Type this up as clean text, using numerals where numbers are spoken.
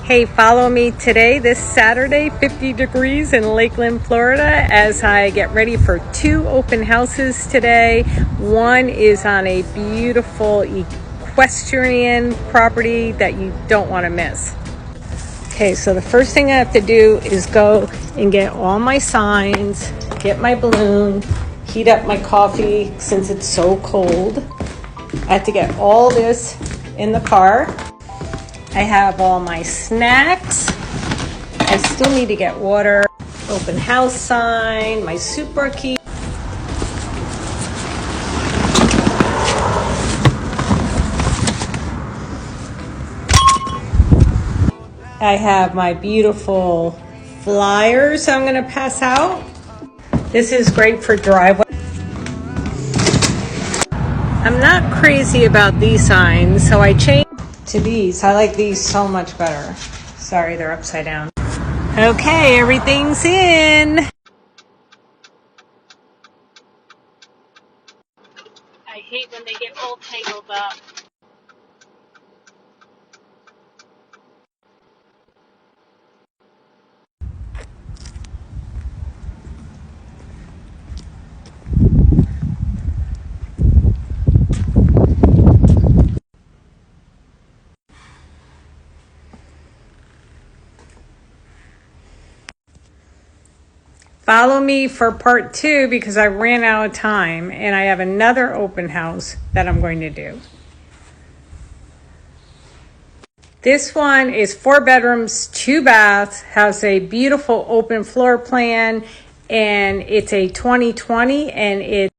Hey, follow me today, this Saturday, 50 degrees in Lakeland, Florida, as I get ready for two open houses today. One is on a beautiful equestrian property that you don't want to miss. Okay, so the first thing I have to do is go and get all my signs, get my balloon, heat up my coffee since it's so cold. I have to get all this in the car. I have all my snacks. I still need to get water, open house sign, my super key. I have my beautiful flyers I'm going to pass out. This is great for driveway. I'm not crazy about these signs, so I changed to these. I like these so much better. Sorry, they're upside down. Okay, everything's in. I hate when they get all tangled up. Follow me for part 2 because I ran out of time and I have another open house that I'm going to do. This one is 4 bedrooms, 2 baths, has a beautiful open floor plan, and it's a 2020 and it's